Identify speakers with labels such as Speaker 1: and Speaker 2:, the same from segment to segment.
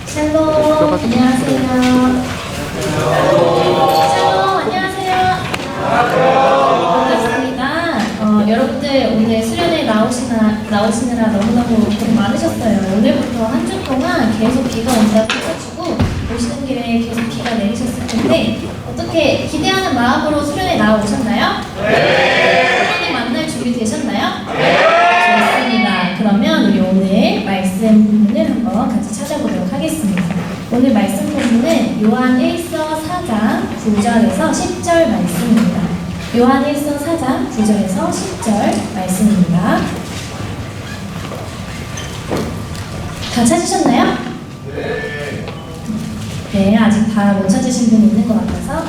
Speaker 1: 샬롬, 안녕하세요. 샬롬, 안녕하세요. 반갑습니다. 여러분들 오늘 수련회 나오시느라 너무너무 고생 많으셨어요. 오늘부터 한 주 동안 계속 비가 온다고 해가지고 오시는 길에 계속 비가 내리셨을 텐데 어떻게 기대하는 마음으로 수련회 나오셨나요? 네! 하나님 만날 준비 되셨나요? 네! 좋습니다. 그러면 우리 오늘 말씀 본문을 한번 같이 찾아보도록 하겠습니다. 오늘 말씀 본문은 요한 1서 4장 9절에서 10절 말씀입니다. 요한 1서 4장 9절에서 10절 말씀입니다. 다 찾으셨나요? 네, 아직 다 못 찾으신 분이 있는 것 같아서.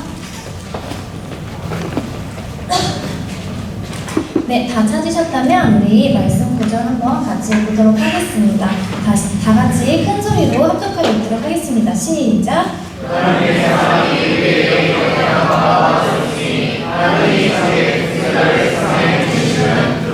Speaker 1: 네, 다 찾으셨다면 우리 말씀 구절 한번 같이 보도록 하겠습니다. 다시 다 같이 큰 소리로 합독하여 읽도록 하겠습니다. 시작! 하나님의 사랑이 우리에게 이렇게 나타나셨으니 하나님이 자기의 특별을 세상에 주시는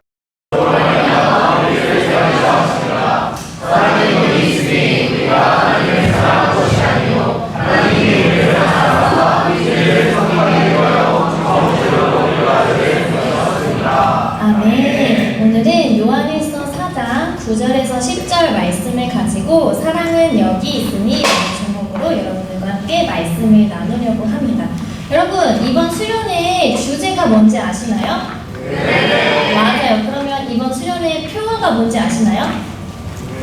Speaker 1: 그로 말미암아 우리를 사랑하셨으라. 사랑이 어디 있으니 우리가 하나님을 사랑한 것이 아니요 하나님이 우리를 사랑하사 우리 죄를 성령에 위하여 거룩으로 우리와 그를 구하셨습니다. 아멘. 오늘은 요한일서 4장 9절에서 10절 말씀을 가지고 사랑은 여기 있으니 제목으로 여러분들과 함께 말씀을 나누려고 합니다. 여러분, 이번 수련회의 주제가 뭔지 아시나요? 네. 맞아요. 그러면 이번 수련회의 표어가 뭔지 아시나요?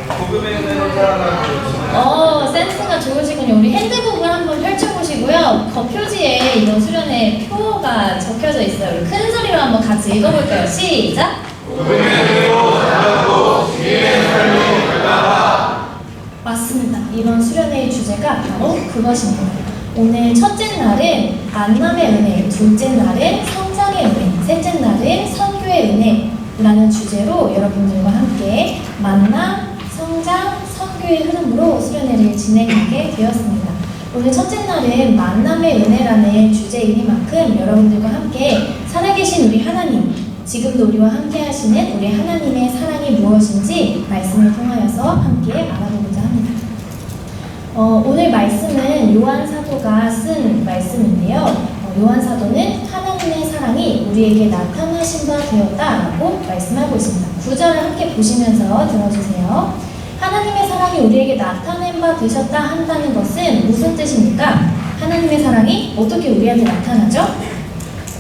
Speaker 2: 복음에 있는 사랑을
Speaker 1: 센스가 좋으시군요. 우리 핸드북을 한번 펼쳐보시고요. 겉표지에 이번 수련회 표어가 적혀져 있어요. 우리 큰 소리로 한번 같이 읽어볼까요? 시작!
Speaker 2: 복음의 대로 살고 주님의 삶을 결단하라.
Speaker 1: 맞습니다. 이번 수련회의 주제가 바로 그것입니다. 오늘 첫째 날은 만남의 은혜, 둘째 날은 성장의 은혜, 셋째 날은 선교의 은혜라는 주제로 여러분들과 함께 만남, 성장, 선교의 흐름으로 수련회를 진행하게 되었습니다. 오늘 첫째 날은 만남의 은혜라는 주제이니만큼 여러분들과 함께 살아계신 우리 하나님, 지금도 우리와 함께 하시는 우리 하나님의 사랑이 무엇인지 말씀을 통하여서 함께 알아보고자 합니다. 오늘 말씀은 요한 사도가 쓴 말씀인데요. 요한 사도는 하나님의 사랑이 우리에게 나타나신 바 되었다라고 말씀하고 있습니다. 9절을 함께 보시면서 들어주세요. 하나님의 사랑이 우리에게 나타낸 바 되셨다 한다는 것은 무슨 뜻입니까? 하나님의 사랑이 어떻게 우리한테 나타나죠?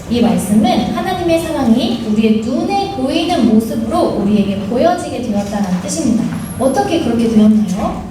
Speaker 1: 이 말씀은 하나님의 사랑이 우리의 눈에 보이는 모습으로 우리에게 보여지게 되었다는 뜻입니다. 어떻게 그렇게 되었나요?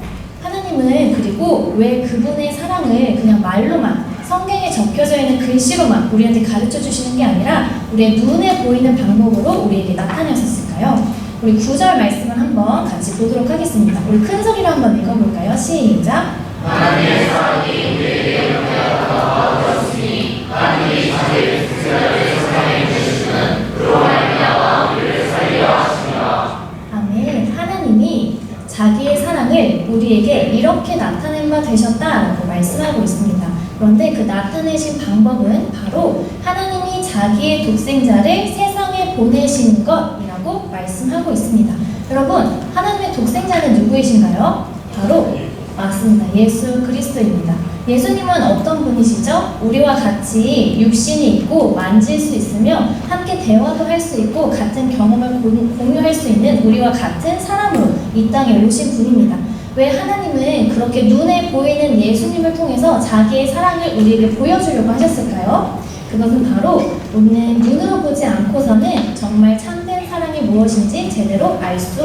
Speaker 1: 하나님은 그리고 왜 그분의 사랑을 그냥 말로만 성경에 적혀져 있는 글씨로만 우리한테 가르쳐 주시는 게 아니라 우리의 눈에 보이는 방법으로 우리에게 나타내셨을까요? 우리 9절 말씀을 한번 같이 보도록 하겠습니다. 우리 큰 소리로 한번 읽어볼까요? 시작!
Speaker 2: 하나님의 사랑이 우리에게 이렇게 나타나셨으니 하나님이 자기의 특별을 세상에 주시는 그로 말미암아 우리를 살리려 하시니라.
Speaker 1: 아멘. 하나님이 자기의 사랑을 우리에게 이렇게 나타낸 바 되셨다라고 말씀하고 있습니다. 그런데 그 나타내신 방법은 바로 하나님이 자기의 독생자를 세상에 보내신 것이라고 말씀하고 있습니다. 여러분, 하나님의 독생자는 누구이신가요? 바로 맞습니다. 예수 그리스도입니다. 예수님은 어떤 분이시죠? 우리와 같이 육신이 있고 만질 수 있으며 함께 대화도 할 수 있고 같은 경험을 공유할 수 있는 우리와 같은 사람으로 이 땅에 오신 분입니다. 왜 하나님은 그렇게 눈에 보이는 예수님을 통해서 자기의 사랑을 우리에게 보여주려고 하셨을까요? 그것은 바로 우리는 눈으로 보지 않고서는 정말 참된 사랑이 무엇인지 제대로 알 수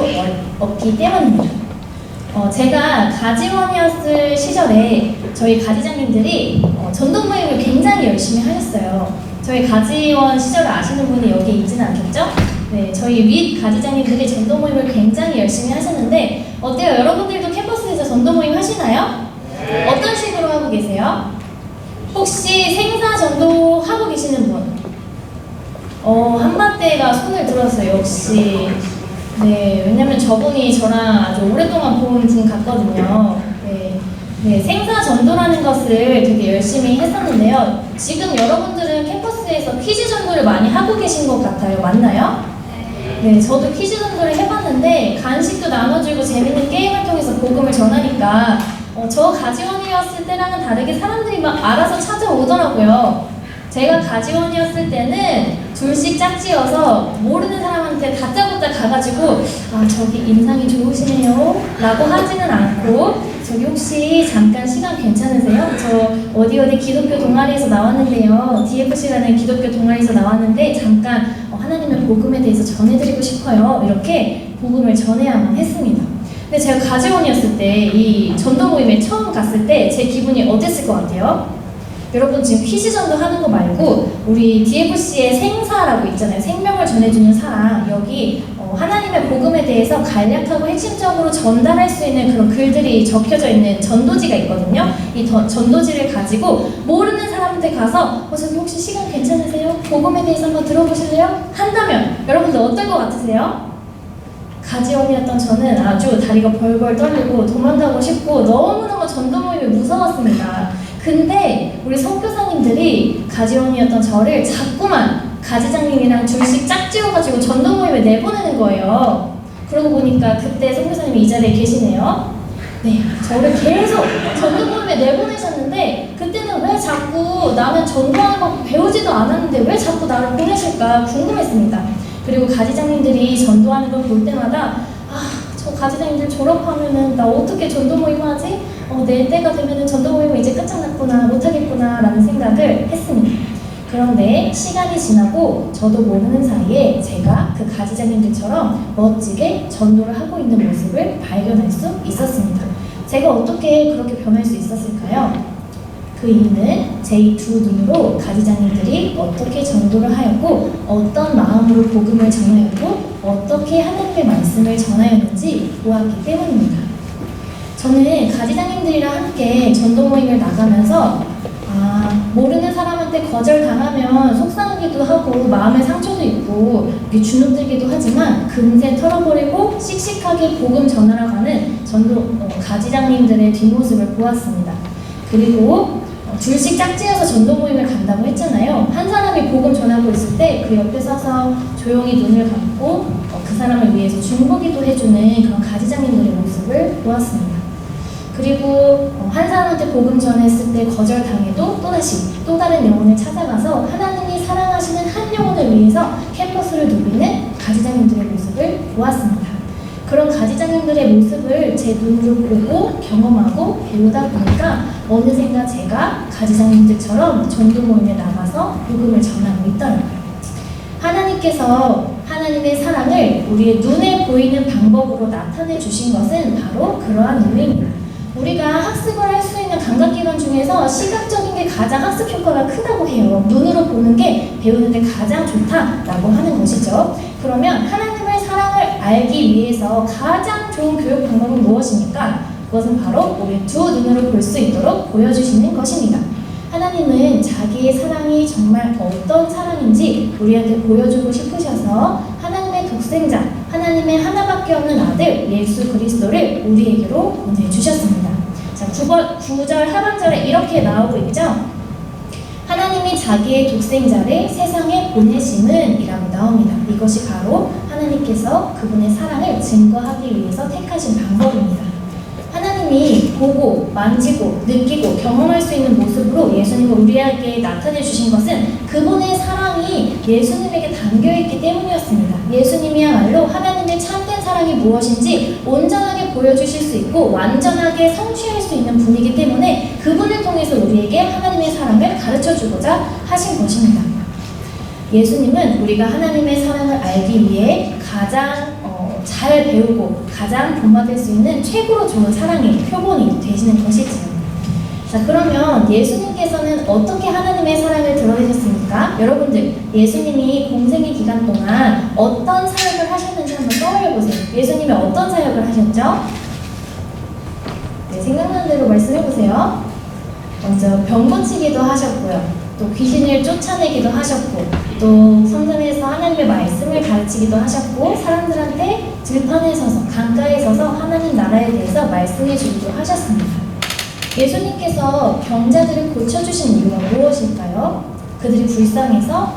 Speaker 1: 없기 때문입니다. 제가 가지원이었을 시절에 저희 가지장님들이 전도 모임을 굉장히 열심히 하셨어요. 저희 가지원 시절을 아시는 분이 여기 있지는 않겠죠? 네, 저희 윗 가지장님들이 전도 모임을 굉장히 열심히 하셨는데 어때요? 여러분들도 캠퍼스에서 전도 모임 하시나요? 네. 어떤 식으로 하고 계세요? 혹시 생사 전도 하고 계시는 분? 한마대가 손을 들었어요. 역시. 네, 왜냐면 저분이 저랑 아주 오랫동안 본 분 같거든요. 네, 생사 전도라는 것을 되게 열심히 했었는데요. 지금 여러분들은 캠퍼스에서 퀴즈 전도를 많이 하고 계신 것 같아요. 맞나요? 네, 저도 퀴즈 전도를 해봤는데 간식도 나눠주고 재밌는 게임을 통해서 복음을 전하니까 저 가지원이었을 때랑은 다르게 사람들이 막 알아서 찾아오더라고요. 제가 가지원이었을 때는 둘씩 짝지어서 모르는 사람한테 다짜고짜 가가지고 저기 인상이 좋으시네요 라고 하지는 않고 저기 혹시 잠깐 시간 괜찮으세요? 저 어디 기독교 동아리에서 나왔는데요. DFC라는 기독교 동아리에서 나왔는데 잠깐 하나님의 복음에 대해서 전해드리고 싶어요. 이렇게 복음을 전해야만 했습니다. 근데 제가 가지원이었을 때 이 전도 모임에 처음 갔을 때 제 기분이 어땠을 것 같아요? 여러분 지금 퀴즈전도 하는 거 말고 우리 DFC의 생사라고 있잖아요. 생명을 전해주는 사람. 여기 하나님의 복음에 대해서 간략하고 핵심적으로 전달할 수 있는 그런 글들이 적혀져 있는 전도지가 있거든요. 이 전도지를 가지고 모르는 사람한테 가서 저기 혹시 시간 괜찮으세요? 복음에 대해서 한번 들어보실래요? 한다면 여러분들 어떨 것 같으세요? 가지원이었던 저는 아주 다리가 벌벌 떨리고 도망가고 싶고 너무너무 전도 모임이 무서웠습니다. 근데 우리 선교사님들이 가지원이었던 저를 자꾸만 가지장님이랑 둘씩 짝지어가지고 전도 모임에 내보내는 거예요. 그러고 보니까 그때 선교사님이 이 자리에 계시네요. 네, 저를 계속 전도 모임에 내보내셨는데 그때는 왜 자꾸 나는 전도하는 거 배우지도 않았는데 왜 자꾸 나를 보내실까 궁금했습니다. 그리고 가지장님들이 전도하는 걸 볼 때마다 저 가지장님들 졸업하면은 나 어떻게 전도 모임 하지? 내 때가 되면은 전도 모임은 이제 끝장났구나, 못하겠구나 라는 생각을 했습니다. 그런데 시간이 지나고 저도 모르는 사이에 제가 그 가지장님들처럼 멋지게 전도를 하고 있는 모습을 발견할 수 있었습니다. 제가 어떻게 그렇게 변할 수 있었을까요? 그 이유는 제 이 두 눈으로 가지장님들이 어떻게 전도를 하였고 어떤 마음으로 복음을 전하였고 어떻게 하나님의 말씀을 전하였는지 보았기 때문입니다. 저는 가지장님들이랑 함께 전도 모임을 나가면서 모르는 사람한테 거절당하면 속상하기도 하고 마음의 상처도 있고 주눅들기도 하지만 금세 털어버리고 씩씩하게 복음 전하러 가는 가지장님들의 뒷모습을 보았습니다. 그리고 둘씩 짝지어서 전도 모임을 간다고 했잖아요. 한 사람이 복음 전하고 있을 때 그 옆에 서서 조용히 눈을 감고 그 사람을 위해서 중보기도 해주는 그런 가지장님들의 모습을 보았습니다. 그리고 한 사람한테 복음 전했을 때 거절당해도 또다시 또 다른 영혼을 찾아가서 하나님이 사랑하시는 한 영혼을 위해서 캠퍼스를 누비는 가지장님들의 모습을 보았습니다. 그런 가지장님들의 모습을 제 눈으로 보고 경험하고 배우다 보니까 어느샌가 제가 가지장님들처럼 전도 모임에 나가서 복음을 전하고 있더라고요. 하나님께서 하나님의 사랑을 우리의 눈에 보이는 방법으로 나타내 주신 것은 바로 그러한 이유입니다. 우리가 학습을 할 수 있는 감각기관 중에서 시각적인 게 가장 학습 효과가 크다고 해요. 눈으로 보는 게 배우는데 가장 좋다라고 하는 것이죠. 그러면 하나님의 사랑을 알기 위해서 가장 좋은 교육 방법은 무엇입니까? 그것은 바로 우리 두 눈으로 볼 수 있도록 보여주시는 것입니다. 하나님은 자기의 사랑이 정말 어떤 사랑인지 우리한테 보여주고 싶으셔서 하나님의 독생자, 하나님의 하나밖에 없는 아들 예수 그리스도를 우리에게로 보내주셨습니다. 자, 9절 하반절에 이렇게 나오고 있죠. 하나님이 자기의 독생자를 세상에 보내심은 이라고 나옵니다. 이것이 바로 하나님께서 그분의 사랑을 증거하기 위해서 택하신 방법입니다. 하나님이 보고, 만지고, 느끼고, 경험할 수 있는 모습으로 예수님을 우리에게 나타내 주신 것은 그분의 사랑이 예수님에게 담겨있기 때문이었습니다. 예수님이야말로 하나님의 참된 사랑이 무엇인지 온전하게 보여주실 수 있고 완전하게 성취할 수 있는 분이기 때문에 그분을 통해서 우리에게 하나님의 사랑을 가르쳐주고자 하신 것입니다. 예수님은 우리가 하나님의 사랑을 알기 위해 가장 잘 배우고 가장 본받을 수 있는 최고로 좋은 사랑의 표본이 되시는 것이지요. 자, 그러면 예수님께서는 어떻게 하나님의 사랑을 드러내셨습니까? 여러분들, 예수님이 공생의 기간 동안 어떤 사역을 하셨는지 한번 떠올려보세요. 예수님이 어떤 사역을 하셨죠? 네, 생각나는 대로 말씀해보세요. 먼저 병 고치기도 하셨고요. 또 귀신을 쫓아내기도 하셨고, 또 성전에서 하나님의 말씀을 가르치기도 하셨고, 사람들한테 들판에 서서 강가에 서서 하나님 나라에 대해서 말씀해 주기도 하셨습니다. 예수님께서 병자들을 고쳐주신 이유가 무엇일까요? 그들이 불쌍해서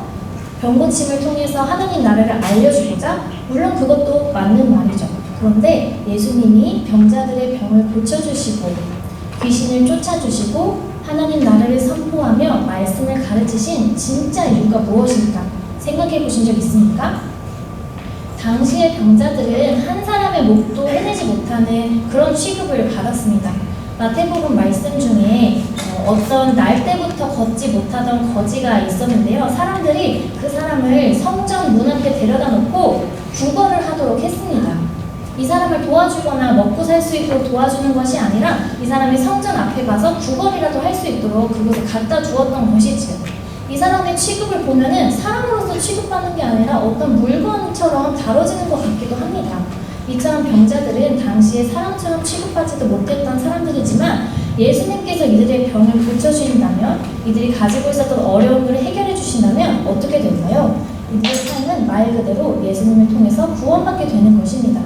Speaker 1: 병 고침을 통해서 하나님 나라를 알려주고자? 물론 그것도 맞는 말이죠. 그런데 예수님이 병자들의 병을 고쳐주시고 귀신을 쫓아주시고 하나님 나라를 선포하며 말씀을 가르치신 진짜 이유가 무엇일까 생각해 보신 적 있습니까? 당시의 병자들은 한 사람의 목도 해내지 못하는 그런 취급을 받았습니다. 마태복음 말씀 중에 어떤 날 때부터 걷지 못하던 거지가 있었는데요. 사람들이 그 사람을 성전 문 앞에 데려다 놓고 구걸을 하도록 했습니다. 이 사람을 도와주거나 먹고 살 수 있도록 도와주는 것이 아니라 이 사람이 성전 앞에 가서 구걸이라도 할 수 있도록 그곳에 갖다 주었던 것이지요. 이 사람의 취급을 보면은 사람으로서 취급받는 게 아니라 어떤 물건처럼 다뤄지는 것 같기도 합니다. 이처럼 병자들은 당시에 사람처럼 취급받지도 못했던 사람들이지만 예수님께서 이들의 병을 고쳐주신다면, 이들이 가지고 있었던 어려움을 해결해 주신다면 어떻게 될까요? 이들의 삶은 말 그대로 예수님을 통해서 구원받게 되는 것입니다.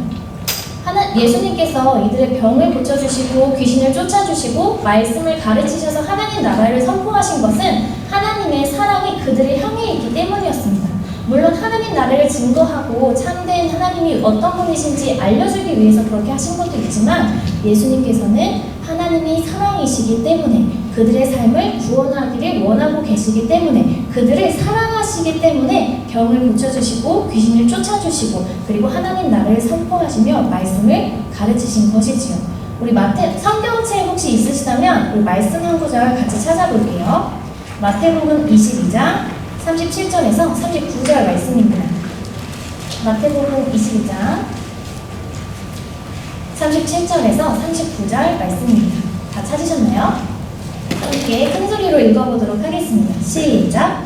Speaker 1: 예수님께서 이들의 병을 고쳐주시고 귀신을 쫓아주시고 말씀을 가르치셔서 하나님 나라를 선포하신 것은 하나님의 사랑이 그들을 향해 있기 때문이었습니다. 물론 하나님 나라를 증거하고 참된 하나님이 어떤 분이신지 알려주기 위해서 그렇게 하신 것도 있지만 예수님께서는 하나님이 사랑이시기 때문에 그들의 삶을 구원하기를 원하고 계시기 때문에 그들을 사랑하시기 때문에 병을 고쳐주시고 귀신을 쫓아주시고 그리고 하나님 나라를 선포하시며 말씀을 가르치신 것이지요. 우리 성경책 혹시 있으시다면 우리 말씀 한 구절 같이 찾아볼게요. 마태복음 22장 37절에서 39절 말씀입니다. 마태복음 22장 37절에서 39절 말씀입니다. 다 찾으셨나요? 함께 큰 소리로 읽어보도록 하겠습니다. 시작!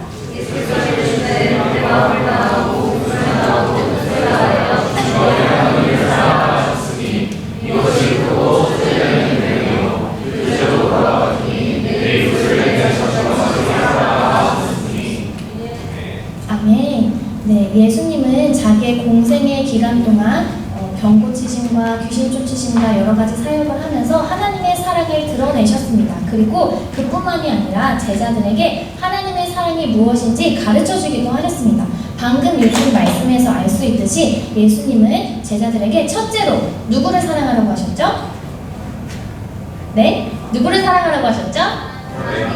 Speaker 1: 아멘. 네, 예수님은 자기의 공생의 기간 동안 병 고치심과 귀신 쫓으심과 여러 가지 사역을 하면서 하나님의 사랑을 드러내셨습니다. 그리고 그뿐만이 아니라 제자들에게 하나님의 사랑이 무엇인지 가르쳐주기도 하셨습니다. 방금 읽은 말씀에서 알 수 있듯이 예수님은 제자들에게 첫째로 누구를 사랑하라고 하셨죠? 네? 누구를 사랑하라고 하셨죠?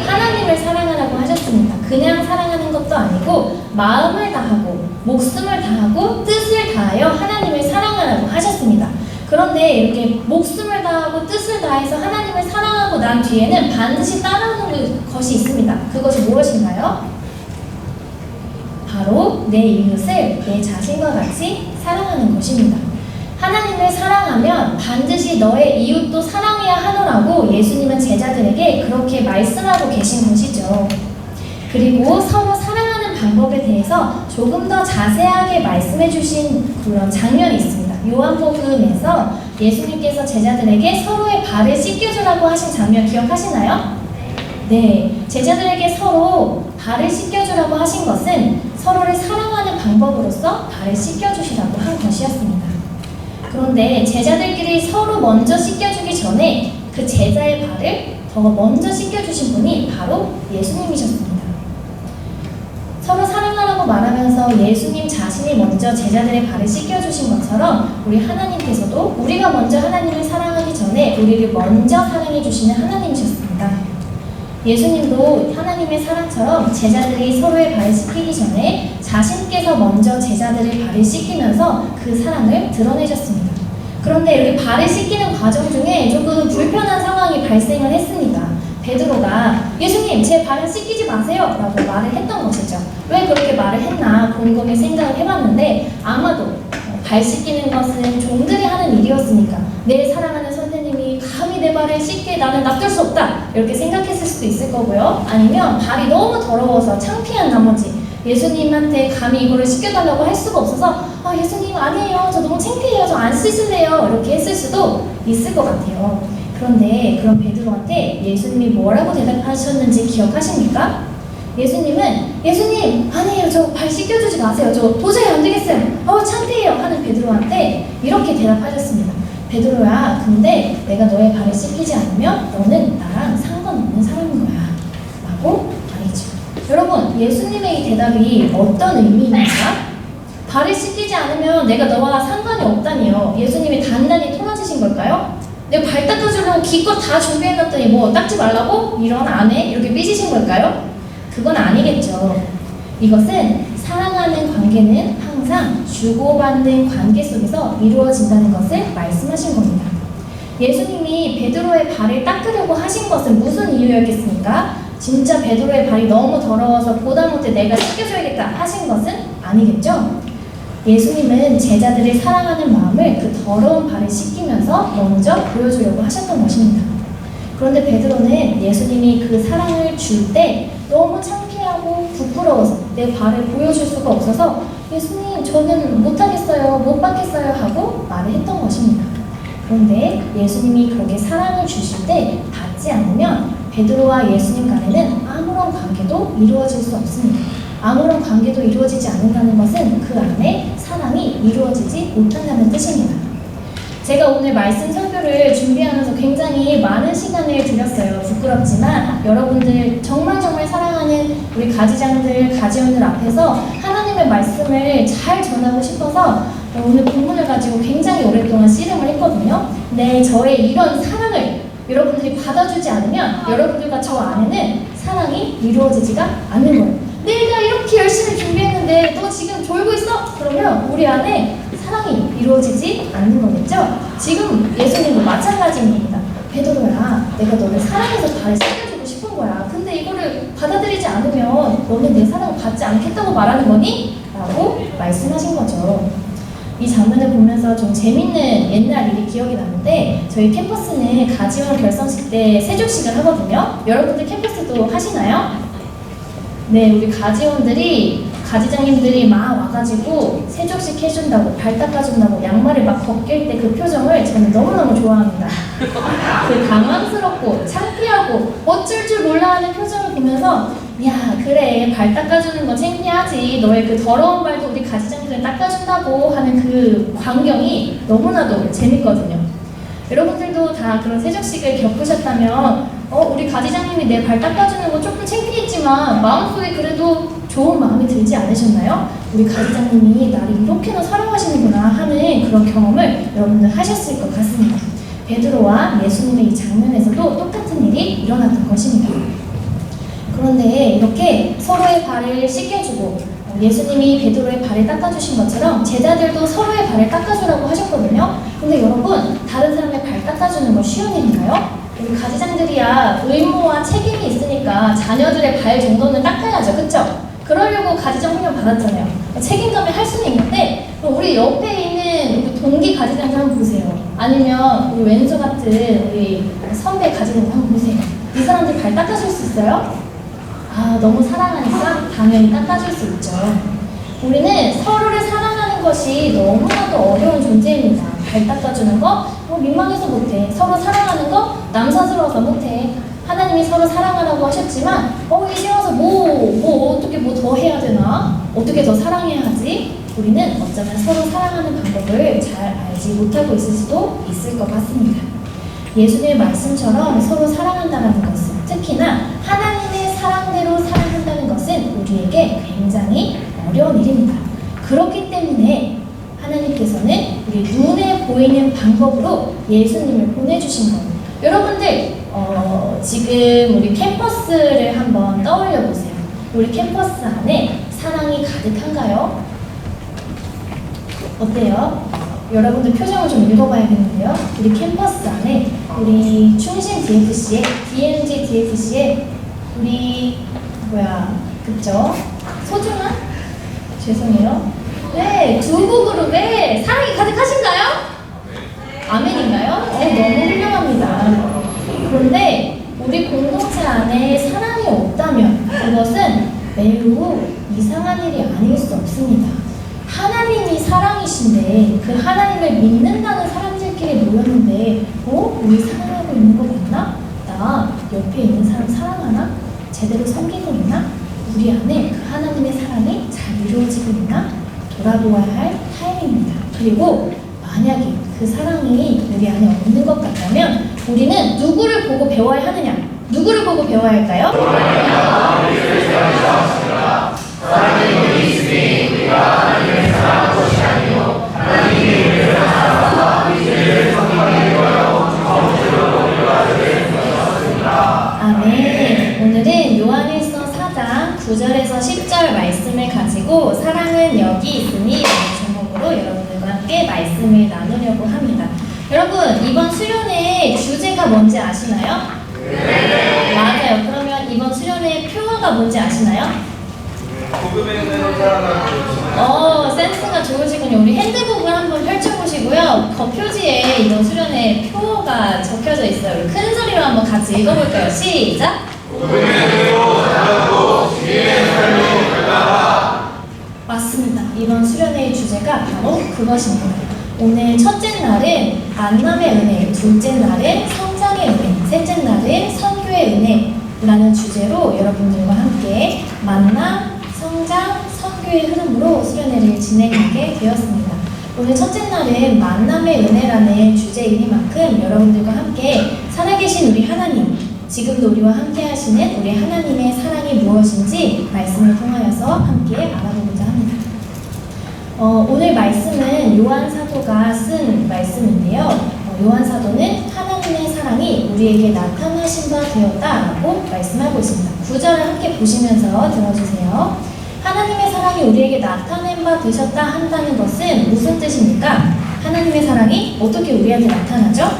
Speaker 1: 하나님을 사랑하라고 하셨습니다. 그냥 사랑하는 것도 아니고 마음을 다하고 목숨을 다하고 뜻을 다하여 하나님을 사랑하라고 하셨습니다. 그런데 이렇게 목숨을 다하고 뜻을 다해서 하나님을 사랑하고 난 뒤에는 반드시 따라오는 것이 있습니다. 그것이 무엇인가요? 바로 내 이웃을 내 자신과 같이 사랑하는 것입니다. 하나님을 사랑하면 반드시 너의 이웃도 사랑해야 하노라고 예수님은 제자들에게 그렇게 말씀하고 계신 것이죠. 그리고 서로 사랑하는 방법에 대해서 조금 더 자세하게 말씀해 주신 그런 장면이 있습니다. 요한복음에서 예수님께서 제자들에게 서로의 발을 씻겨주라고 하신 장면 기억하시나요? 네, 제자들에게 서로 발을 씻겨주라고 하신 것은 서로를 사랑하는 방법으로서 발을 씻겨주시라고 한 것이었습니다. 그런데 제자들끼리 서로 먼저 씻겨주기 전에 그 제자의 발을 더 먼저 씻겨주신 분이 바로 예수님이셨습니다. 서로 사랑하라고 말하면서 예수님 자신이 먼저 제자들의 발을 씻겨주신 것처럼 우리 하나님께서도 우리가 먼저 하나님을 사랑하기 전에 우리를 먼저 사랑해주시는 하나님이셨습니다. 예수님도 하나님의 사랑처럼 제자들이 서로의 발을 씻기기 전에 자신께서 먼저 제자들의 발을 씻기면서 그 사랑을 드러내셨습니다. 그런데 이렇게 발을 씻기는 과정 중에 조금 불편한 상황이 발생을 했습니다. 베드로가 예수님 제 발을 씻기지 마세요 라고 말을 했던 것이죠. 왜 그렇게 말을 했나 곰곰이 생각을 해봤는데 아마도 발 씻기는 것은 종들이 하는 일이었으니까 내 사랑하는 선생님이 감히 내 발을 씻게 나는 납둘 수 없다 이렇게 생각했을 수도 있을 거고요. 아니면 발이 너무 더러워서 창피한 나머지 예수님한테 감히 이거를 씻겨달라고 할 수가 없어서 예수님 아니에요 저 너무 창피해요 저 안 씻을래요 이렇게 했을 수도 있을 것 같아요. 그런데 그런 베드로한테 예수님이 뭐라고 대답하셨는지 기억하십니까? 예수님 아니에요 저 발 씻겨주지 마세요 저 도저히 안 되겠어요 창피해요 하는 베드로한테 이렇게 대답하셨습니다. 베드로야 근데 내가 너의 발을 씻기지 않으면 너는 나랑 상관없는 사람인 거야 라고 말이죠. 여러분 예수님의 이 대답이 어떤 의미입니까? 발을 씻기지 않으면 내가 너와 상관이 없다니요. 예수님이 단단히 토라지신 걸까요? 내가 발 닦아주려고 기껏 다 준비해놨더니 뭐 닦지 말라고? 이런 아내? 이렇게 삐지신 걸까요? 그건 아니겠죠. 이것은 사랑하는 관계는 항상 주고받는 관계 속에서 이루어진다는 것을 말씀하신 겁니다. 예수님이 베드로의 발을 닦으려고 하신 것은 무슨 이유였겠습니까? 진짜 베드로의 발이 너무 더러워서 보다 못해 내가 씻겨줘야겠다 하신 것은 아니겠죠? 예수님은 제자들을 사랑하는 마음을 그 더러운 발을 씻기면서 먼저 보여주려고 하셨던 것입니다. 그런데 베드로는 예수님이 그 사랑을 줄 때 너무 창피하고 부끄러워서 내 발을 보여줄 수가 없어서 예수님 저는 못하겠어요, 못 받겠어요 하고 말을 했던 것입니다. 그런데 예수님이 그렇게 사랑을 주실 때 받지 않으면 베드로와 예수님 간에는 아무런 관계도 이루어질 수 없습니다. 아무런 관계도 이루어지지 않는다는 것은 그 안에 사랑이 이루어지지 못한다는 뜻입니다. 제가 오늘 말씀 설교를 준비하면서 굉장히 많은 시간을 들였어요. 부끄럽지만 여러분들 정말 사랑하는 우리 가지장들, 가지원들 앞에서 하나님의 말씀을 잘 전하고 싶어서 오늘 본문을 가지고 굉장히 오랫동안 씨름을 했거든요. 근데 저의 이런 사랑을 여러분들이 받아주지 않으면 여러분들과 저 안에는 사랑이 이루어지지가 않는 거예요. 내가 이렇게 열심히 준비했는데 너 지금 졸고 있어? 그러면 우리 안에 사랑이 이루어지지 않는 거겠죠? 지금 예수님도 마찬가지인 겁니다. 베드로야, 내가 너를 사랑해서 발을 씻겨주고 싶은 거야. 근데 이거를 받아들이지 않으면 너는 내 사랑을 받지 않겠다고 말하는 거니? 라고 말씀하신 거죠. 이 장면을 보면서 좀 재밌는 옛날 일이 기억이 나는데 저희 캠퍼스는 가지원 결성식 때 세족식을 하거든요. 여러분들 캠퍼스도 하시나요? 네, 우리 가지장님들이 막 와가지고 세족식 해준다고, 발 닦아준다고, 양말을 막 벗길 때 그 표정을 저는 너무너무 좋아합니다. 그 당황스럽고 창피하고 어쩔 줄 몰라 하는 표정을 보면서 야, 그래, 발 닦아주는 거 창피하지. 너의 그 더러운 발도 우리 가지장들은 닦아준다고 하는 그 광경이 너무나도 재밌거든요. 여러분들도 다 그런 세족식을 겪으셨다면 우리 가지장님이 내 발 닦아주는 거 조금 창피했지만 마음속에 그래도 좋은 마음이 들지 않으셨나요? 우리 가지장님이 나를 이렇게나 사랑하시는구나 하는 그런 경험을 여러분들 하셨을 것 같습니다. 베드로와 예수님의 이 장면에서도 똑같은 일이 일어났던 것입니다. 그런데 이렇게 서로의 발을 씻겨주고 예수님이 베드로의 발을 닦아주신 것처럼 제자들도 서로의 발을 닦아주라고 하셨거든요. 근데 여러분, 다른 사람의 발 닦아주는 건 쉬운 일인가요? 우리 가지장들이야 의무와 책임이 있으니까 자녀들의 발 정도는 닦아야죠. 그쵸? 그러려고 가지장 훈련 받았잖아요. 책임감에 할 수는 있는데 우리 옆에 있는 우리 동기 가지장들 한번 보세요. 아니면 우리 왼수 같은 우리 선배 가지장들 한번 보세요. 이 사람들 발 닦아줄 수 있어요? 아, 너무 사랑하니까 당연히 닦아줄 수 있죠. 우리는 서로를 사랑하는 것이 너무나도 어려운 존재입니다. 발 닦아주는 거 민망해서 못해. 서로 사랑하는 거 남사스러워서 못해. 하나님이 서로 사랑하라고 하셨지만 이제 와서 어떻게 뭐 더 해야 되나? 어떻게 더 사랑해야 하지? 우리는 어쩌면 서로 사랑하는 방법을 잘 알지 못하고 있을 수도 있을 것 같습니다. 예수님의 말씀처럼 서로 사랑한다는 것은, 특히나 하나님의 사랑대로 사랑한다는 것은 우리에게 굉장히 어려운 일입니다. 그렇기 때문에 하나님께서는 우리 눈에 보이는 방법으로 예수님을 보내주신 거예요. 여러분들 지금 우리 캠퍼스를 한번 떠올려 보세요. 우리 캠퍼스 안에 사랑이 가득한가요? 어때요? 여러분들 표정을 좀 읽어봐야겠는데요. 우리 캠퍼스 안에 우리 충신 DFC에 DMG DFC에 우리 그쵸? 소중한? 죄송해요. 네, 두부 그룹에 사랑이 가득하신가요? 아멘인가요? 너무 훌륭합니다. 그런데 우리 공동체 안에 사랑이 없다면 그것은 매우 이상한 일이 아닐 수 없습니다. 하나님이 사랑이신데 그 하나님을 믿는다는 사람들끼리 모였는데 우리 사랑하고 있는 거 맞나? 나 옆에 있는 사람 사랑하나? 제대로 섬기고 있나? 우리 안에 그 하나님의 사랑이 잘 이루어지고 있나? 돌아보아야 할 타임입니다. 그리고 만약에 그 사랑이 우리 안에 없는 것 같다면 우리는 누구를 보고 배워야 하느냐? 누구를 보고 배워야 할까요? 아멘. 오늘은 요한일서 4장 9절에서 10절 말씀을 가지고 사랑은 여기 있으니 라는 제목으로 여러분들과 함께 말씀을 나누려고 합니다. 여러분, 이번 수련회의 주제가 뭔지 아시나요? 네. 맞아요. 그러면 이번 수련회의 표어가 뭔지 아시나요?
Speaker 3: 복음에 있는 사랑을
Speaker 1: 센스가 좋으시군요. 우리 핸드북을 한번 펼쳐보시고요. 겉표지에 이번 수련회 표어가 적혀져 있어요. 우리 큰 소리로 한번 같이 읽어볼까요? 시작!
Speaker 3: 복음의 대로 살고 주의 삶을 살아라.
Speaker 1: 맞습니다. 이번 수련회의 주제가 바로 그것입니다. 오늘 첫째 날은 만남의 은혜, 둘째 날은 성장의 은혜, 셋째 날은 선교의 은혜라는 주제로 여러분들과 함께 만남, 성장, 선교의 흐름으로 수련회를 진행하게 되었습니다. 오늘 첫째 날은 만남의 은혜라는 주제이니만큼 여러분들과 함께 살아계신 우리 하나님, 지금도 우리와 함께 하시는 우리 하나님의 사랑이 무엇인지 말씀을 통하여서 함께 알아보고자 합니다. 오늘 말씀은 요한 사도가 쓴 말씀인데요. 요한 사도는 하나님의 사랑이 우리에게 나타나신 바 되었다라고 말씀하고 있습니다. 9절을 함께 보시면서 들어주세요. 하나님의 사랑이 우리에게 나타낸 바 되셨다 한다는 것은 무슨 뜻입니까? 하나님의 사랑이 어떻게 우리한테 나타나죠?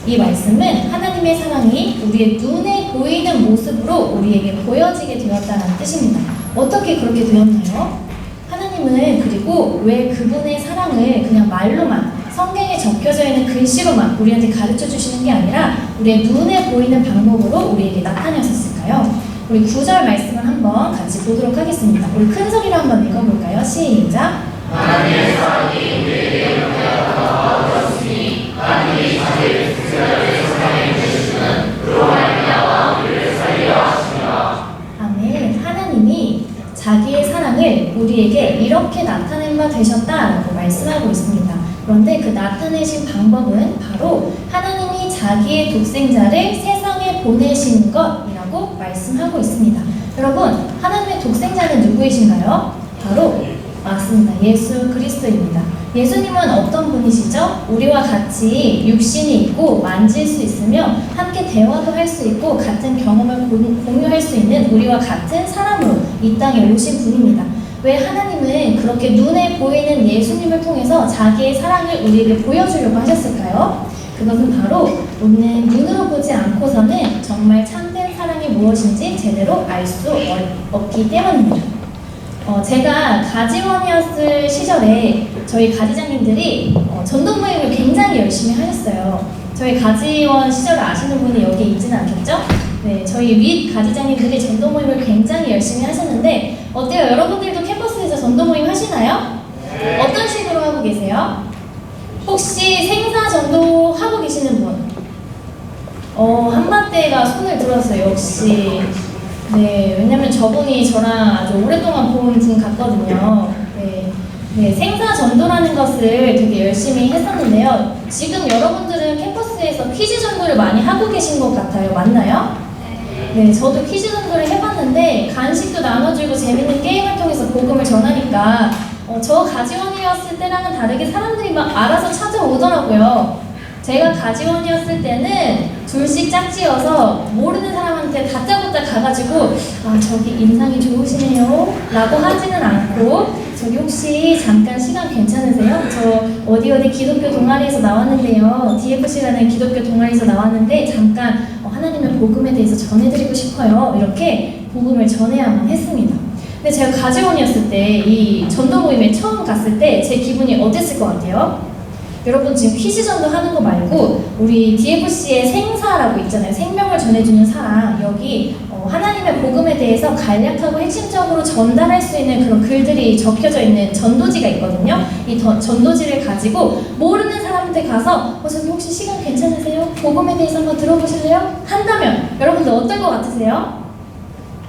Speaker 1: 이 말씀은 하나님의 사랑이 우리의 눈에 보이는 모습으로 우리에게 보여지게 되었다는 뜻입니다. 어떻게 그렇게 되었나요? 하나님은 그리고 왜 그분의 사랑을 그냥 말로만 성경에 적혀져 있는 글씨로만 우리한테 가르쳐 주시는 게 아니라 우리의 눈에 보이는 방법으로 우리에게 나타내셨을까요? 우리 9절 말씀을 한번 같이 보도록 하겠습니다. 우리 큰 소리로 한번 읽어볼까요? 시작!
Speaker 2: 하나님의 사랑이 우리에게 이렇게 나타나셨으니 하나님이 자기의 특별하게 세상에 주시는 그로 말미암아 우리를 살리려 하시니라.
Speaker 1: 아멘. 하나님이 자기의 사랑을 우리에게 이렇게 나타낸 바 되셨다라고 말씀하고 있습니다. 그런데 그 나타내신 방법은 바로 하나님이 자기의 독생자를 세상에 보내신 것이라고 말씀하고 있습니다. 여러분, 하나님의 독생자는 누구이신가요? 바로 맞습니다. 예수 그리스도입니다. 예수님은 어떤 분이시죠? 우리와 같이 육신이 있고 만질 수 있으며 함께 대화도 할 수 있고 같은 경험을 공유할 수 있는 우리와 같은 사람으로 이 땅에 오신 분입니다. 왜 하나님은 그렇게 눈에 보이는 예수님을 통해서 자기의 사랑을 우리에게 보여주려고 하셨을까요? 그것은 바로 우리는 눈으로 보지 않고서는 정말 참된 사랑이 무엇인지 제대로 알 수 없기 때문입니다. 제가 가지원이었을 시절에 저희 가지장님들이 전도 모임을 굉장히 열심히 하셨어요. 저희 가지원 시절을 아시는 분이 여기 있지는 않겠죠? 네, 저희 윗 가지장님들이 전도 모임을 굉장히 열심히 하셨는데 어때요? 여러분들도 캠퍼스에서 전도 모임 하시나요? 네. 어떤 식으로 하고 계세요? 혹시 생사 전도 하고 계시는 분? 한마디가 손을 들었어요. 역시. 네, 왜냐면 저분이 저랑 아주 오랫동안 본 분 같거든요. 네, 생사 전도라는 것을 되게 열심히 했었는데요. 지금 여러분들은 캠퍼스에서 퀴즈 전도를 많이 하고 계신 것 같아요. 맞나요? 네, 저도 퀴즈 전도를 해봤는데 간식도 나눠주고 재밌는 게임을 통해서 복음을 전하니까 저 가지원이었을 때랑은 다르게 사람들이 막 알아서 찾아오더라고요. 제가 가지원이었을 때는 둘씩 짝지어서 모르는 사람한테 다짜고짜 가가지고 저기 인상이 좋으시네요 라고 하지는 않고 저기 혹시 잠깐 시간 괜찮으세요? 저 어디 기독교 동아리에서 나왔는데요. DFC라는 기독교 동아리에서 나왔는데 잠깐 하나님의 복음에 대해서 전해드리고 싶어요. 이렇게 복음을 전해야만 했습니다. 근데 제가 가지원이었을 때 이 전도 모임에 처음 갔을 때 제 기분이 어땠을 것 같아요? 여러분 지금 퀴즈 전도 하는 거 말고 우리 DFC의 생사라고 있잖아요. 생명을 전해주는 사람. 여기 하나님의 복음에 대해서 간략하고 핵심적으로 전달할 수 있는 그런 글들이 적혀져 있는 전도지가 있거든요. 이 전도지를 가지고 모르는 사람한테 가서 저기 혹시 시간 괜찮으세요? 복음에 대해서 한번 들어보실래요? 한다면 여러분들 어떨 것 같으세요?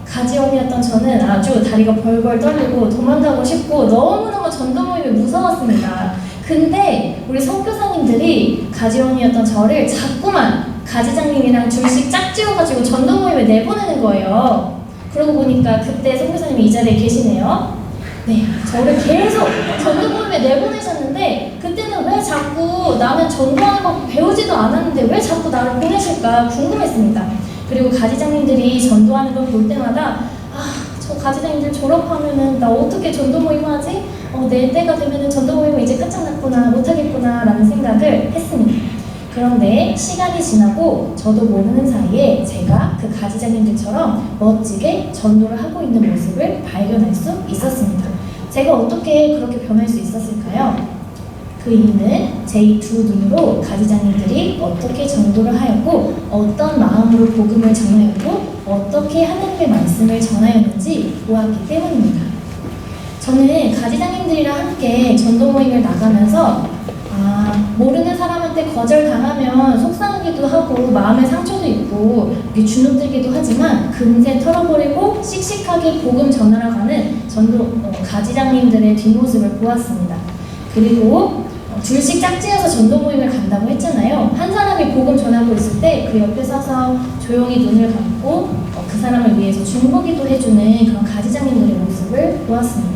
Speaker 1: 가지원이었던 저는 아주 다리가 벌벌 떨리고 도망가고 싶고 너무너무 전도 모임이 무서웠습니다. 근데 우리 선교사님들이 가지원이었던 저를 자꾸만 가지장님이랑 둘씩 짝지어가지고 전도 모임에 내보내는 거예요. 그러고 보니까 그때 선교사님이 이 자리에 계시네요. 네, 저를 계속 전도 모임에 내보내셨는데 그때는 왜 자꾸 나는 전도하는 거 배우지도 않았는데 왜 자꾸 나를 보내실까 궁금했습니다. 그리고 가지장님들이 전도하는 걸 볼 때마다 저 가지장님들 졸업하면은 나 어떻게 전도 모임 하지? 내 때가 되면은 전도 모임 이제 끝장났구나, 못하겠구나 라는 생각을 했습니다. 그런데 시간이 지나고 저도 모르는 사이에 제가 그 가지장님들처럼 멋지게 전도를 하고 있는 모습을 발견할 수 있었습니다. 제가 어떻게 그렇게 변할 수 있었을까요? 그 이유는 제 이 두 눈으로 가지장님들이 어떻게 전도를 하였고 어떤 마음으로 복음을 전하였고 어떻게 하나님의 말씀을 전하였는지 보았기 때문입니다. 저는 가지장님들이랑 함께 전도 모임을 나가면서 모르는 사람한테 거절당하면 속상하기도 하고 마음의 상처도 있고 주눅들기도 하지만 금세 털어버리고 씩씩하게 복음 전하러 가는 가지장님들의 뒷모습을 보았습니다. 그리고 둘씩 짝지어서 전도 모임을 간다고 했잖아요. 한 사람이 복음 전하고 있을 때 그 옆에 서서 조용히 눈을 감고 그 사람을 위해서 중보기도 해주는 그런 가지장님들의 모습을 보았습니다.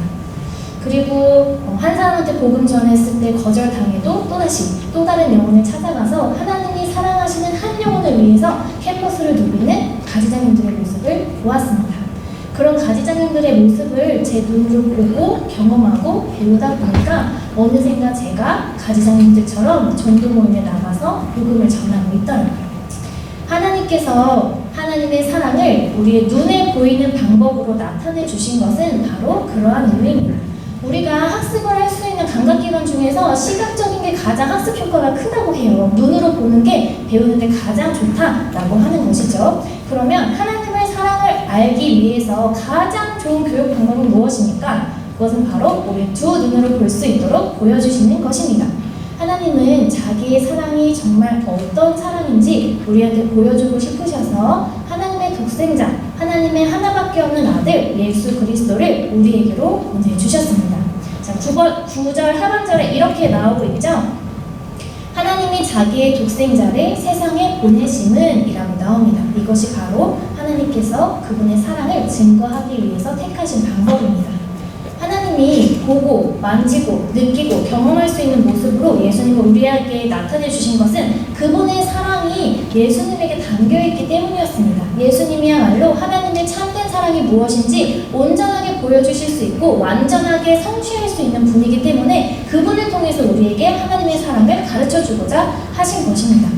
Speaker 1: 그리고 한 사람한테 복음 전했을 때 거절당해도 또다시 또 다른 영혼을 찾아가서 하나님이 사랑하시는 한 영혼을 위해서 캠퍼스를 누비는 가지장님들의 모습을 보았습니다. 그런 가지장님들의 모습을 제 눈으로 보고 경험하고 배우다 보니까 어느샌가 제가 가지장님들처럼 전도 모임에 나가서 복음을 전하고 있더라고요. 하나님께서 하나님의 사랑을 우리의 눈에 보이는 방법으로 나타내 주신 것은 바로 그러한 이유입니다. 우리가 학습을 할 수 있는 감각기관 중에서 시각적인 게 가장 학습 효과가 크다고 해요. 눈으로 보는 게 배우는데 가장 좋다라고 하는 것이죠. 그러면 하나님의 사랑을 알기 위해서 가장 좋은 교육 방법은 무엇입니까? 그것은 바로 우리 두 눈으로 볼 수 있도록 보여주시는 것입니다. 하나님은 자기의 사랑이 정말 어떤 사랑인지 우리한테 보여주고 싶으셔서 하나님의 독생자, 하나님의 하나밖에 없는 아들 예수 그리스도를 우리에게로 보내주셨습니다. 자, 9절 하반절에 이렇게 나오고 있죠. 하나님이 자기의 독생자를 세상에 보내심은 이라고 나옵니다. 이것이 바로 하나님께서 그분의 사랑을 증거하기 위해서 택하신 방법입니다. 하나님이 보고, 만지고, 느끼고, 경험할 수 있는 모습으로 예수님을 우리에게 나타내 주신 것은 그분의 사랑이 예수님에게 담겨있기 때문이었습니다. 예수님이야말로 하나님의 참된 사랑이 무엇인지 온전하게 보여주실 수 있고 완전하게 성취할 수 있는 분이기 때문에 그분을 통해서 우리에게 하나님의 사랑을 가르쳐주고자 하신 것입니다.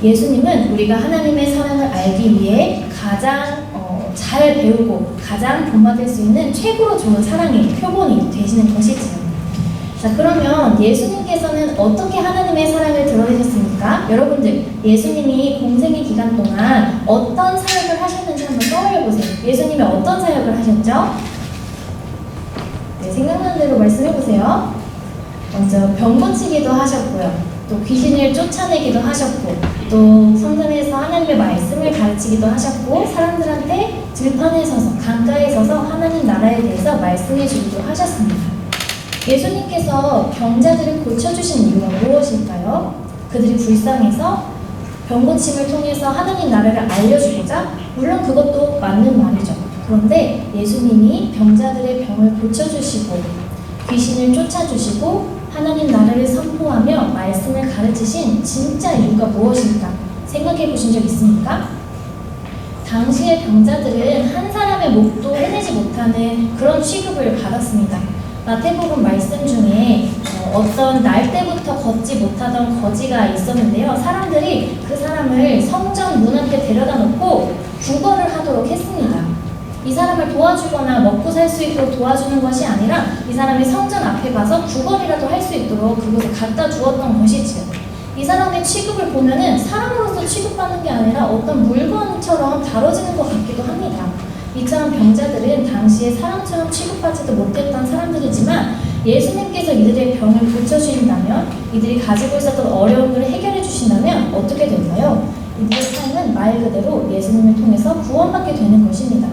Speaker 1: 예수님은 우리가 하나님의 사랑을 알기 위해 가장 잘 배우고 가장 본받을 수 있는 최고로 좋은 사랑의 표본이 되시는 것이지요. 자, 그러면 예수님께서는 어떻게 하나님의 사랑을 드러내셨습니까? 여러분들, 예수님이 공생의 기간 동안 어떤 사역을 하셨는지 한번 떠올려보세요. 예수님이 어떤 사역을 하셨죠? 네, 생각나는 대로 말씀해보세요. 먼저 병 고치기도 하셨고요. 또 귀신을 쫓아내기도 하셨고, 또 성전에서 하나님의 말씀을 가르치기도 하셨고, 사람들한테 들판에 서서 강가에 서서 하나님 나라에 대해서 말씀해 주기도 하셨습니다. 예수님께서 병자들을 고쳐주신 이유가 무엇일까요? 그들이 불쌍해서 병 고침을 통해서 하나님 나라를 알려주고자? 물론 그것도 맞는 말이죠. 그런데 예수님이 병자들의 병을 고쳐주시고 귀신을 쫓아주시고 하나님 나라를 선포하며 말씀을 가르치신 진짜 이유가 무엇일까? 생각해 보신 적 있습니까? 당시의 병자들은 한 사람의 목도 해내지 못하는 그런 취급을 받았습니다. 마태복음 말씀 중에 어떤 날 때부터 걷지 못하던 거지가 있었는데요. 사람들이 그 사람을 성전 문 앞에 데려다 놓고 구걸을 하도록 했습니다. 이 사람을 도와주거나 먹고 살 수 있도록 도와주는 것이 아니라 이 사람이 성전 앞에 가서 구걸이라도 할 수 있도록 그곳에 갖다 주었던 것이지요. 이 사람의 취급을 보면은 사람으로서 취급받는 게 아니라 어떤 물건처럼 다뤄지는 것 같기도 합니다. 이처럼 병자들은 당시에 사람처럼 취급받지도 못했던 사람들이지만 예수님께서 이들의 병을 고쳐주신다면, 이들이 가지고 있었던 어려움을 해결해 주신다면 어떻게 될까요? 이들의 삶은 말 그대로 예수님을 통해서 구원받게 되는 것입니다.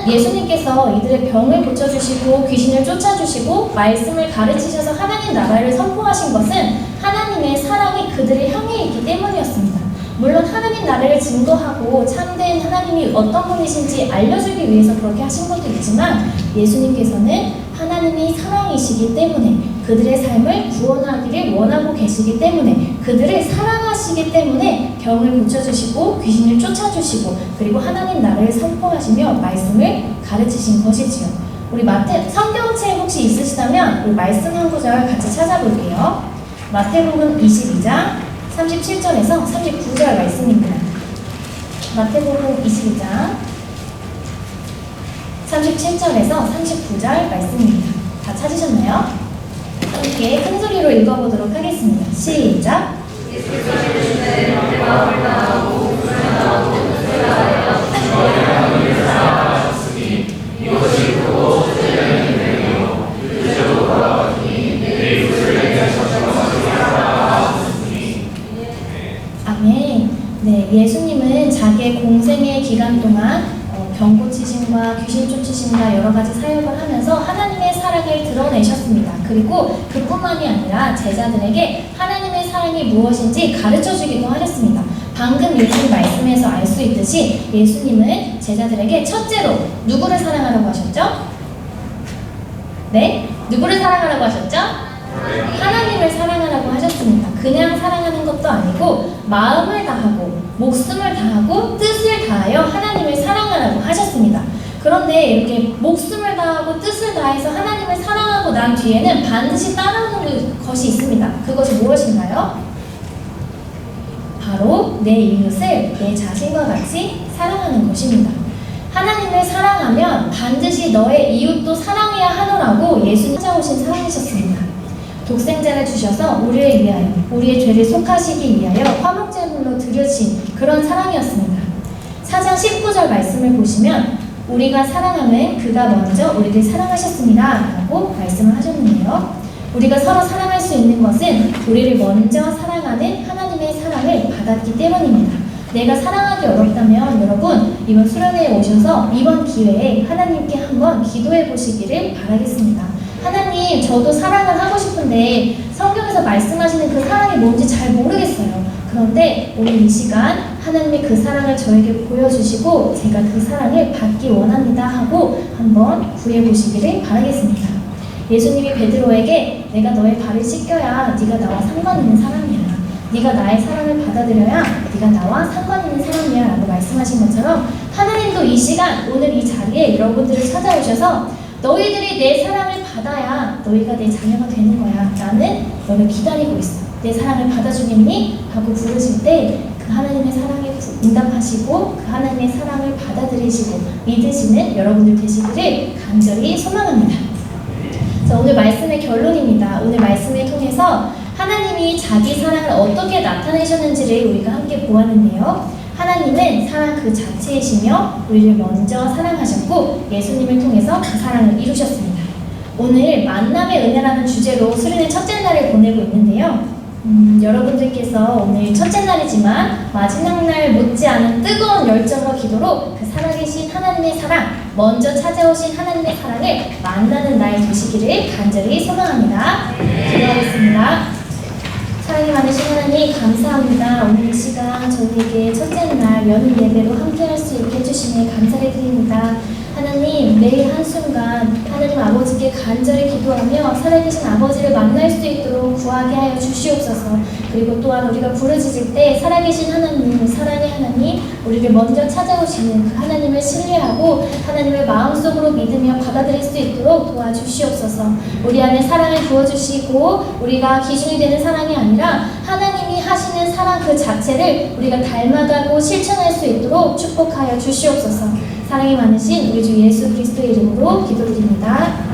Speaker 1: 예수님께서 이들의 병을 고쳐주시고 귀신을 쫓아주시고 말씀을 가르치셔서 하나님 나라를 선포하신 것은 하나님의 사랑이 그들을 향해 있기 때문이었습니다. 물론 하나님 나라를 증거하고 참된 하나님이 어떤 분이신지 알려주기 위해서 그렇게 하신 것도 있지만 예수님께서는 하나님이 사랑이시기 때문에 그들의 삶을 구원하기를 원하고 계시기 때문에, 그들을 사랑하시기 때문에 병을 고쳐주시고 귀신을 쫓아주시고 그리고 하나님 나라를 선포하시며 말씀을 가르치신 것이지요. 우리 성경책 혹시 있으시다면 우리 말씀 한 구절 같이 찾아볼게요. 마태복음 22장 37절에서 39절 말씀입니다. 마태복음 22장 37절에서 39절 말씀입니다. 다 찾으셨나요? 함께 큰 소리로 읽어보도록 하겠습니다. 시작! 아멘. 네, 예수님은 자기의 공생의 기간 동안 병 고치심과 귀신 쫓으심과 여러 가지 사역을 하면서 하나님의 사랑을 드러내셨습니다. 그리고 그뿐만이 아니라 제자들에게 하나님의 사랑이 무엇인지 가르쳐주기도 하셨습니다. 방금 읽은 말씀에서 알 수 있듯이 예수님은 제자들에게 첫째로 누구를 사랑하라고 하셨죠? 네? 누구를 사랑하라고 하셨죠? 하나님을 사랑하라고 하셨습니다. 그냥 사랑하는 것도 아니고 마음을 다하고 목숨을 다하고 뜻을 다하여 하나님을 사랑하라고 하셨습니다. 그런데 이렇게 목숨을 다하고 뜻을 다해서 하나님을 사랑하고 난 뒤에는 반드시 따라오는 것이 있습니다. 그것이 무엇인가요? 바로 내 이웃을 내 자신과 같이 사랑하는 것입니다. 하나님을 사랑하면 반드시 너의 이웃도 사랑해야 하노라고 예수님 찾아오신 사랑이셨습니다. 독생자를 주셔서 우리를 위하여, 우리의 죄를 속하시기 위하여 화목제물로 드려진 그런 사랑이었습니다. 4장 19절 말씀을 보시면 우리가 사랑하면 그가 먼저 우리를 사랑하셨습니다 라고 말씀을 하셨는데요. 우리가 서로 사랑할 수 있는 것은 우리를 먼저 사랑하는 하나님의 사랑을 받았기 때문입니다. 내가 사랑하기 어렵다면 여러분 이번 수련회에 오셔서 이번 기회에 하나님께 한번 기도해 보시기를 바라겠습니다. 하나님, 저도 사랑을 하고 싶은데 성경에서 말씀하시는 그 사랑이 뭔지 잘 모르겠어요. 그런데 오늘 이 시간 하나님의 그 사랑을 저에게 보여주시고 제가 그 사랑을 받기 원합니다 하고 한번 구해보시기를 바라겠습니다. 예수님이 베드로에게 내가 너의 발을 씻겨야 네가 나와 상관 있는 사람이야. 네가 나의 사랑을 받아들여야 네가 나와 상관 있는 사람이야 라고 말씀하신 것처럼 하나님도 이 시간 오늘 이 자리에 여러분들을 찾아오셔서 너희들이 내 사랑을 받아야 너희가 내 자녀가 되는 거야. 나는 너를 기다리고 있어. 내 사랑을 받아주겠니? 하고 부르실 때 그 하나님의 사랑에 응답하시고 그 하나님의 사랑을 받아들이시고 믿으시는 여러분들 되시기를 간절히 소망합니다. 자, 오늘 말씀의 결론입니다. 오늘 말씀을 통해서 하나님이 자기 사랑을 어떻게 나타내셨는지를 우리가 함께 보았는데요. 하나님은 사랑 그 자체이시며 우리를 먼저 사랑하셨고 예수님을 통해서 그 사랑을 이루셨습니다. 오늘 만남의 은혜라는 주제로 수련의 첫째 날을 보내고 있는데요. 여러분들께서 오늘 첫째 날이지만 마지막 날 못지않은 뜨거운 열정과 기도로 그 살아계신 하나님의 사랑, 먼저 찾아오신 하나님의 사랑을 만나는 날 되시기를 간절히 소망합니다. 기도하겠습니다. 사랑이 많으신 하나님 감사합니다. 오늘 이 시간 저희에게 첫째 날 연휴 예배로 함께할 수 있게 해주시니 감사를 드립니다. 하나님 매일 한순간 하나님 아버지께 간절히 기도하며 살아계신 아버지를 만날 수 있도록 구하게 하여 주시옵소서. 그리고 또한 우리가 부르짖을 때 살아계신 하나님, 사랑의 하나님, 우리를 먼저 찾아오시는 그 하나님을 신뢰하고 하나님을 마음속으로 믿으며 받아들일 수 있도록 도와주시옵소서. 우리 안에 사랑을 부어주시고 우리가 기준이 되는 사랑이 아니라 하나님이 하시는 사랑 그 자체를 우리가 닮아가고 실천할 수 있도록 축복하여 주시옵소서. 사랑이 많으신 우리 주 예수 그리스도의 이름으로 기도드립니다.